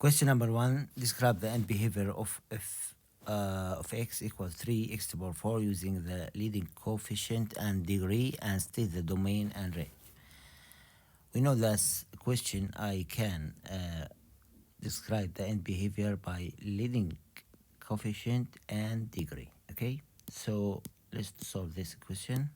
Question number one, describe the end behavior of f of x equals 3 x to the power 4 using the leading coefficient and degree and state the domain and range. We know that's a question I can describe the end behavior by leading coefficient and degree. Okay, so let's solve this question.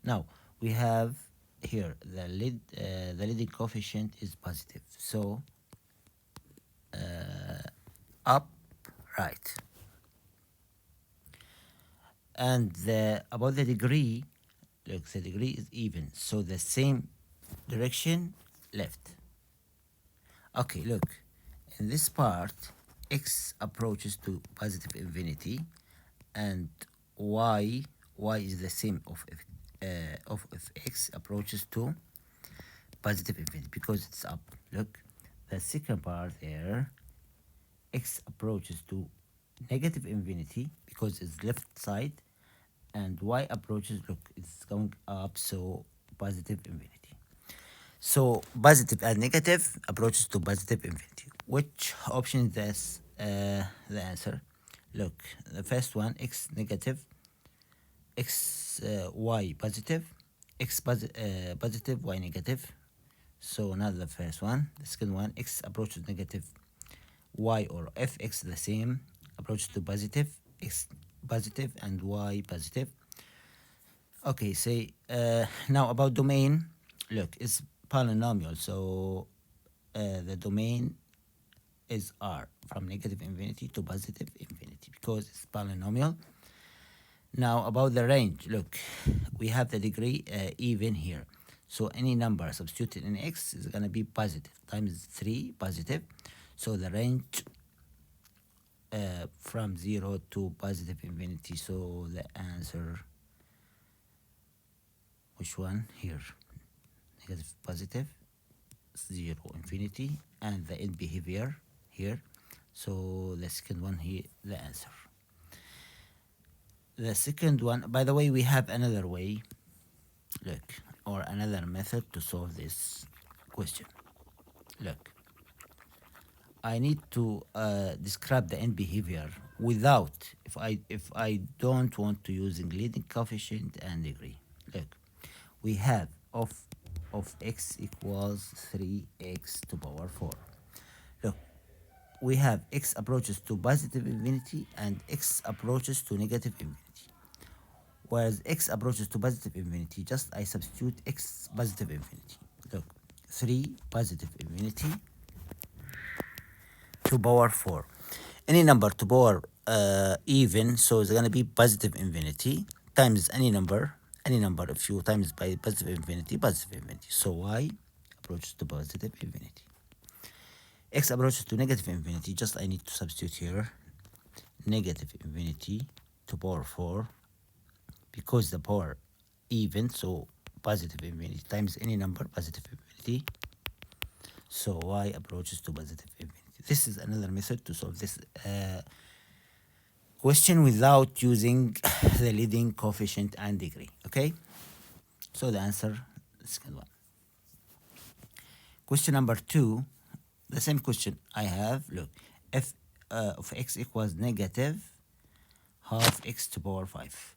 Now we have here the leading coefficient is positive, so up, right, and about the degree, look, the degree is even, so the same direction, left. Okay, look, in this part x approaches to positive infinity and y is the same of if x approaches to positive infinity because it's up. Look, the second part there, x approaches to negative infinity because it's left side, and y approaches, look, it's going up, so positive infinity. So positive and negative approaches to positive infinity. Which option is this the answer? Look, the first one, x negative, y positive, positive, y negative. So not the first one. The second one, x approaches negative, y or fx the same, approaches to positive, x positive and y positive. Okay, say now about domain. Look, it's polynomial, so the domain is R from negative infinity to positive infinity because it's polynomial. Now about the range, look, we have the degree even here. So any number substituted in x is going to be positive times 3 positive. So the range from 0 to positive infinity. So the answer, which one here? Negative, positive, 0, infinity, and the end behavior here. So the second one here, the answer. The second one, by the way, we have another way, look, or another method to solve this question. Look, I need to describe the end behavior without, if I don't want to using leading coefficient and degree. Look, we have of x equals 3x to power 4. Look, we have x approaches to positive infinity and x approaches to negative infinity. Whereas x approaches to positive infinity, just I substitute x positive infinity. Look, 3 positive infinity to power 4. Any number to power even, so it's going to be positive infinity times any number, if you times by positive infinity. So y approaches to positive infinity. X approaches to negative infinity, just I need to substitute here negative infinity to power 4 because the power even, so positive infinity times any number, positive infinity. So y approaches to positive infinity. This is another method to solve this question without using the leading coefficient and degree. Okay, so the answer, the second one. Question number 2, the same question I have. Look, f of x equals negative half x to power 5.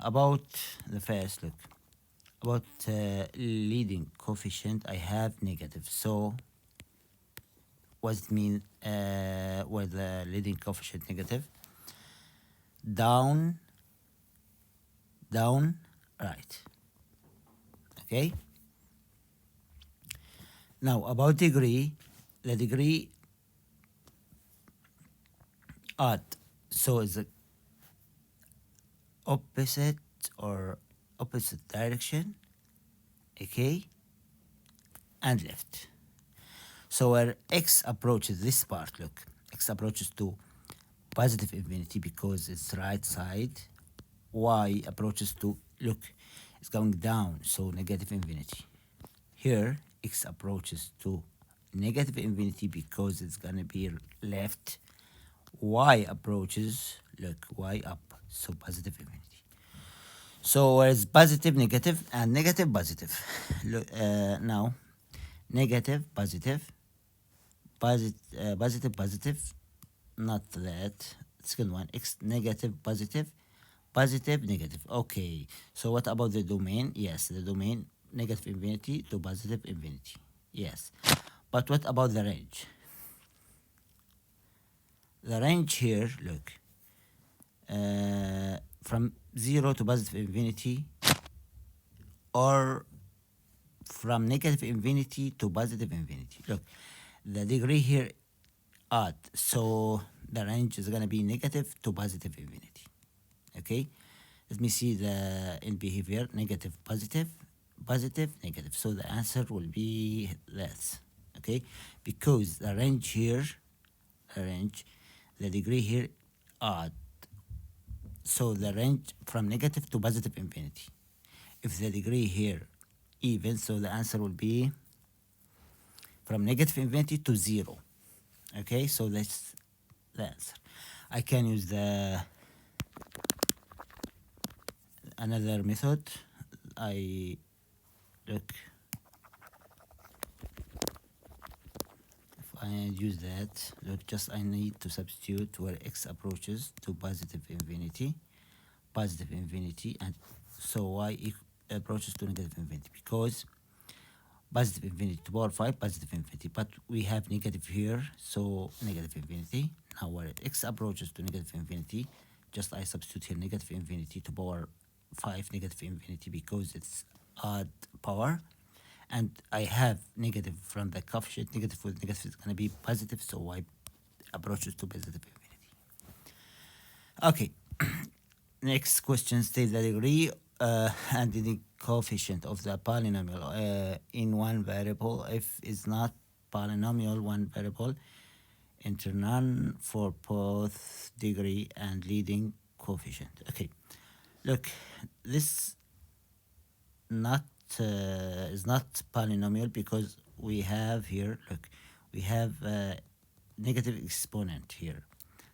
About the first, look, about leading coefficient, I have negative. So what does it mean with the leading coefficient negative? Down, right. Okay. Now about degree, the degree odd, so it's the opposite or opposite direction, okay, and left. So where x approaches this part, look, x approaches to positive infinity because it's right side, y approaches to, look, it's going down, so negative infinity. Here x approaches to negative infinity because it's gonna be left. Y approaches, look, y up, so positive infinity. So whereas positive, negative, and negative, positive. Look, now negative, positive, positive, positive, not that. Second one, x negative, positive, positive, negative. Okay, so what about the domain? Yes, the domain negative infinity to positive infinity. Yes, but what about the range? The range here, look, from 0 to positive infinity, or from negative infinity to positive infinity. Look, the degree here odd, so the range is going to be negative to positive infinity. Okay, let me see the in behavior: negative, positive, positive, negative. So the answer will be this. Okay, because the range here, the degree here odd, so the range from negative to positive infinity. If the degree here even, so the answer will be from negative infinity to 0. Okay, so that's the answer. I can use the another method. I look, if I use that, look, just I need to substitute where x approaches to positive infinity, and so y approaches to negative infinity, because positive infinity to power 5, positive infinity, but we have negative here, so negative infinity. Now where x approaches to negative infinity, just I substitute here negative infinity to power 5, negative infinity, because it's odd power, and I have negative from the coefficient. Negative with negative is going to be positive, so y approaches to positive infinity. Okay, next question states the degree and the coefficient of the polynomial in one variable. If it's not polynomial, one variable, enter none for both degree and leading coefficient. Okay, look, this not is not polynomial, because we have here, look, we have negative exponent here,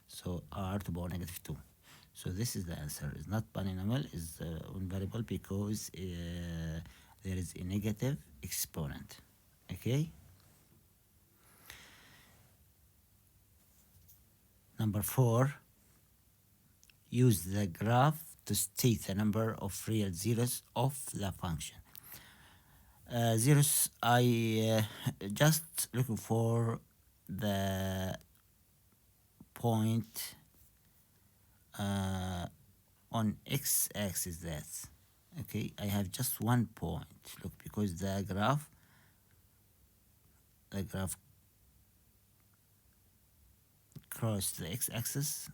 so r to power negative 2. So this is the answer. It's not polynomial, is one variable, because there is a negative exponent. Okay. Number 4, use the graph to state the number of real zeros of the function. Zeros, I just looking for the point on x-axis. That's okay. I have just one point. Look, because the graph cross the x-axis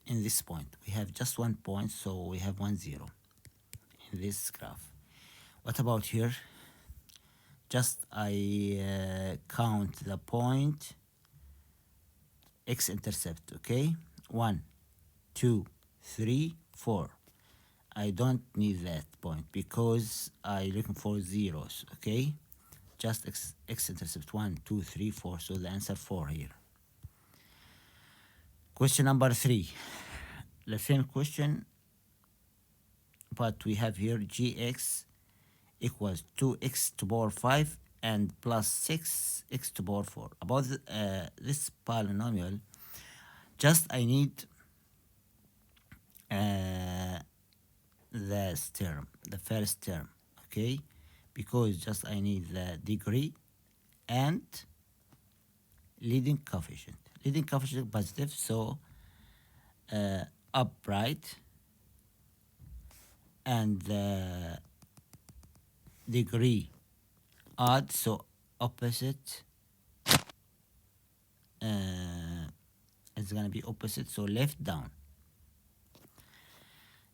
in this point. We have just one point, so we have 1 0 in this graph. What about here? Just I count the point x-intercept. Okay, 1, 2, 3, 4. I don't need that point, because I looking for zeros. Okay, just x-intercept 1, 2, 3, 4. So the answer 4 here. Question number 3, the same question, but we have here gx equals 2x to power 5 and plus 6x to power 4. About this polynomial, just I need this term, the first term. Okay, because just I need the degree and leading coefficient. Leading coefficient positive, so upright, and the degree odd, so opposite. It's gonna be opposite, so left down.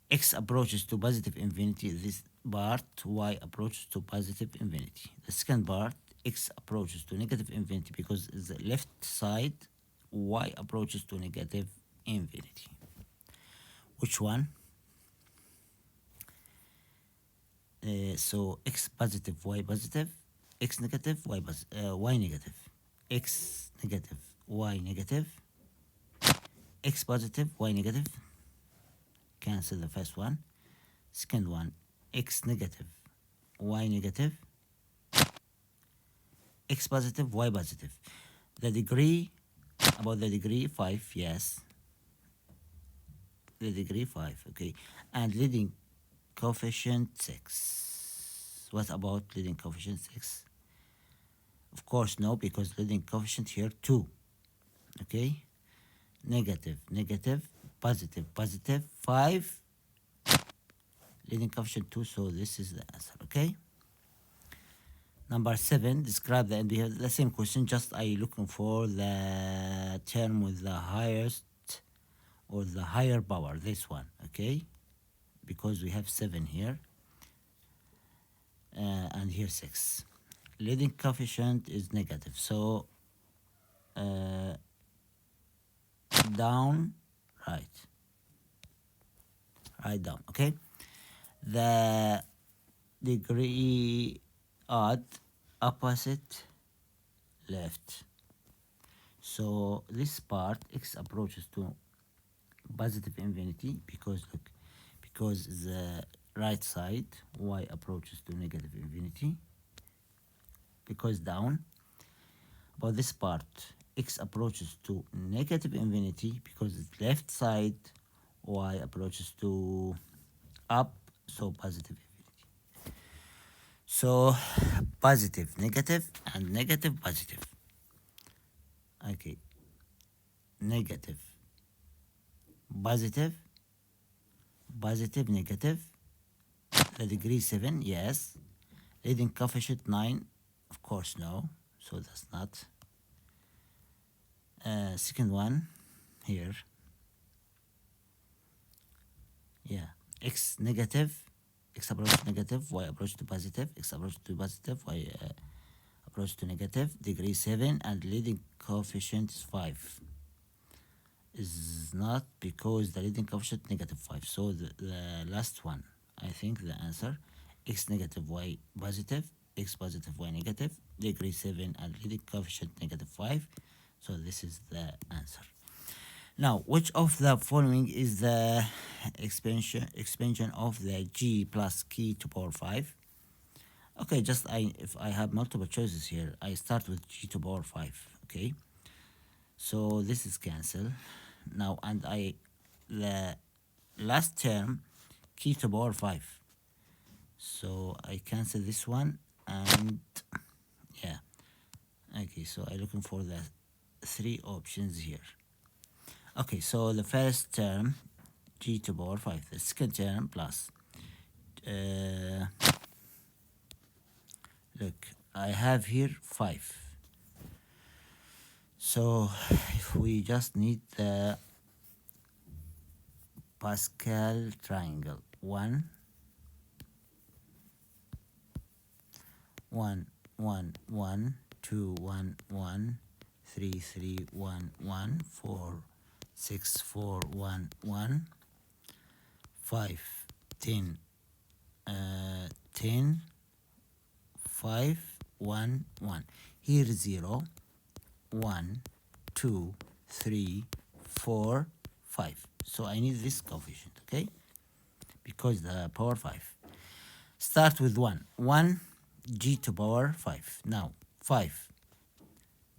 X approaches to positive infinity, this part, y approaches to positive infinity. The second part, x approaches to negative infinity, because it's the left side, y approaches to negative infinity. Which one? So x positive, y positive, x negative, y negative, x negative, y negative, x positive, y negative. Cancel the first one. Second one, x negative, y negative, x positive, y positive. The degree, about the degree 5, yes, the degree 5, okay, and leading coefficient 6. What about leading coefficient 6? Of course no, because leading coefficient here 2, okay, negative, negative, positive, positive, 5, leading coefficient 2, so this is the answer, okay. Number 7, describe the same question, just I looking for the term with the highest or the higher power, this one, okay, because we have 7 here, and here 6. Leading coefficient is negative, so down, right, right down, okay. The degree odd, opposite, left. So this part x approaches to positive infinity, because look, because the right side y approaches to negative infinity, because down. About this part x approaches to negative infinity, because it's left side y approaches to up, so positive infinity. So positive, negative, and negative, positive. Okay, negative, positive, positive, negative. The degree 7, yes. Leading coefficient 9, of course no, so that's not. Second one here, yeah, x negative, x approach to negative, y approach to positive, x approach to positive, y approach to negative, degree 7, and leading coefficient is 5. Is not, because the leading coefficient negative 5. So the last one, I think the answer, x negative, y positive, x positive, y negative, degree 7, and leading coefficient negative 5. So this is the answer. Now, which of the following is the expansion of the g plus key to power 5? Okay, just if I have multiple choices here, I start with g to power 5, okay? So this is cancel. Now, and the last term, key to power 5. So I cancel this one, and yeah, okay, so I looking for the 3 options here. Okay, so the first term, g to power 5. The second term plus, look, I have here 5. So if we just need the Pascal triangle, 1, 1, 1, 1, 2, 1, 1, 3, 3, 1, 1, 4, 6, 4, 1, 1, 5, 10, 10, 5, 1, 1. Here 0, 1, 2, 3, 4, 5. So I need this coefficient, okay? Because the power 5. Start with 1. 1, g to power 5. Now 5,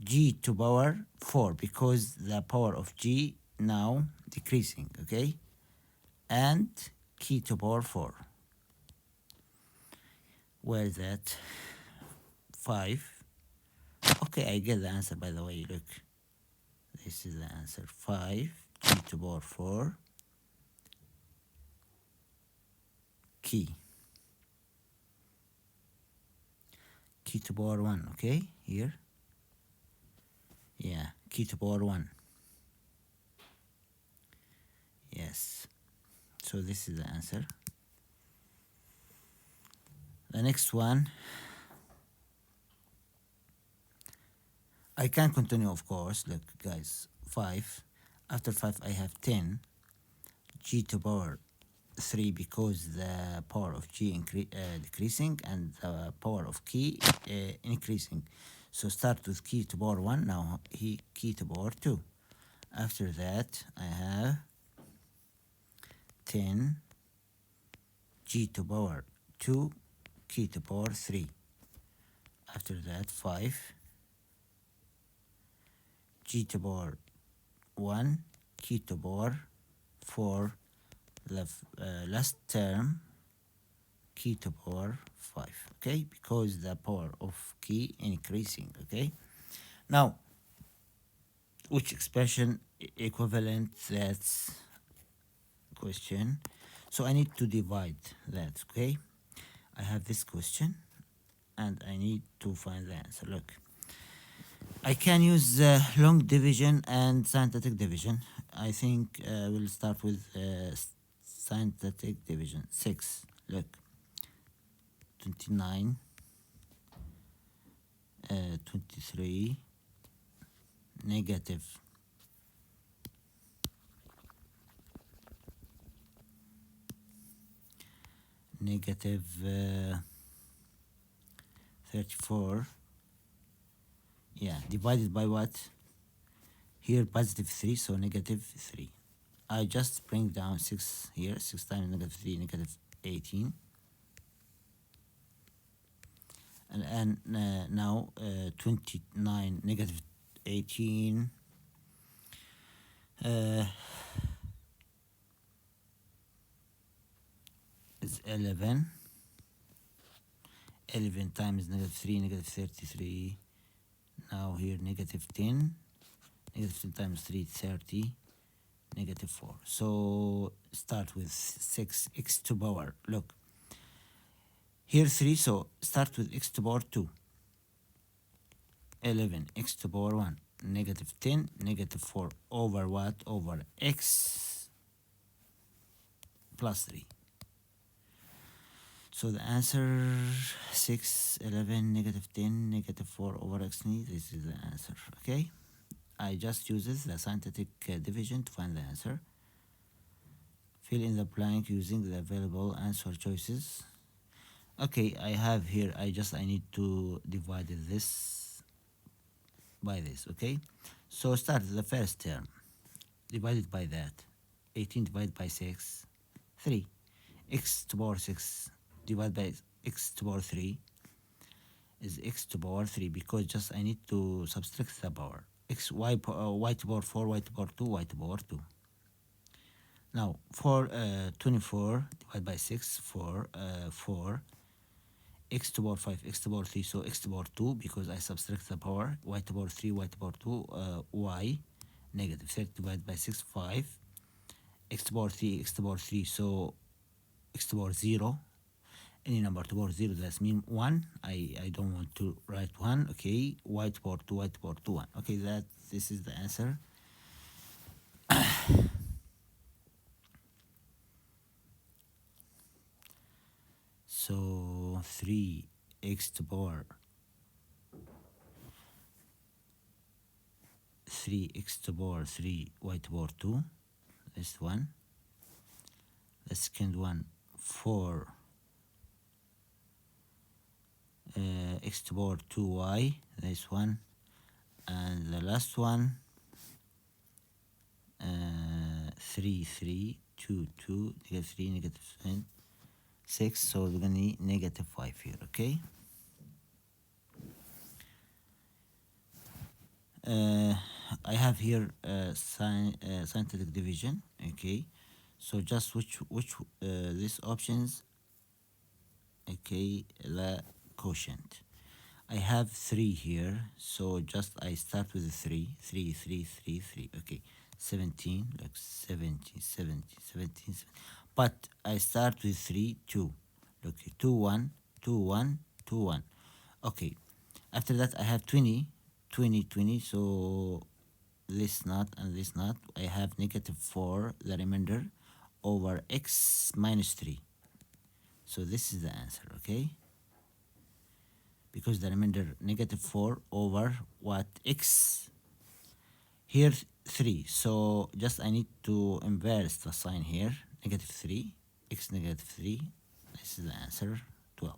g to power 4, because the power of g now decreasing, okay? And key to power 4. Where is that? 5. Okay, I get the answer, by the way. Look, this is the answer. 5, g to power 4, key. Key to power 1, okay? Here. Yeah, key to power 1. Yes. So this is the answer. The next one, I can continue, of course. Look, guys, 5. After 5, I have 10. G to power 3, because the power of G decreasing and the power of key increasing. So start with key to power 1. Now key to power 2. After that, I have 10. G to power 2, key to power 3. After that, 5. g to power 1, key to power 4, the last term key to power 5, okay, because the power of key increasing, okay. Now, which expression equivalent, that's question. So I need to divide that, okay. I have this question and I need to find the answer. Look, I can use long division and synthetic division. I think we'll start with synthetic division. 6, look, 29, 23, negative 34, yeah, divided by what? Here positive 3, so negative 3. I just bring down 6 here. 6 times negative 3, negative 18. And now 29, negative 18. Is 11. 11 times negative 3, negative 33. Now here negative 10. Negative 10 times 3, 30. Negative 4. So start with 6x to power. Look, here 3, so start with x to power 2. 11 x to power 1. Negative 10, negative 4 over what? Over x plus 3. So the answer 6, 11, negative 10, negative 4 over x. This is the answer, okay? I just uses the synthetic division to find the answer. Fill in the blank using the available answer choices. Okay, I have here, I need to divide this by this, okay? So start the first term, divided by that. 18 divided by 6, 3. X to power 6 divided by x to power 3 is x to power 3, because just I need to subtract the power. Y to power 4, y to power 2, y to power 2. Now, 24 divided by 6, 4, x to power 5, x to power 3, so x to power 2, because I subtract the power, y to power 3, y to power 2, y, negative 30 divided by 6, 5, x to power 3, x to power 3, so x to power 0, any number to power 0, that's mean 1, I don't want to write 1, okay, y to power 2, y to power 2, 1, okay, this is the answer. So 3x to power 3x to power 3, y to power 2, this one. The second one, 4 x to power 2y, this one. And the last one, 3, 3, 2, 2, negative 3, negative 6, so we're gonna need negative 5 here, okay? I have here synthetic division, okay? So just which these options, okay, the quotient. I have 3 here, so just I start with 3, 3, 3, 3, 3, okay. 17, like 17, 17, 17, 17. But I start with 3, 2. Look, 2, 1, 2, 1, 2, 1. Okay. After that, I have 20, 20, 20. So this not and this not. I have negative 4, the remainder, over x minus 3. So this is the answer, okay? Because the remainder negative 4 over what? X. Here 3. So just I need to inverse the sign here. Negative 3. X negative 3. This is the answer, 12.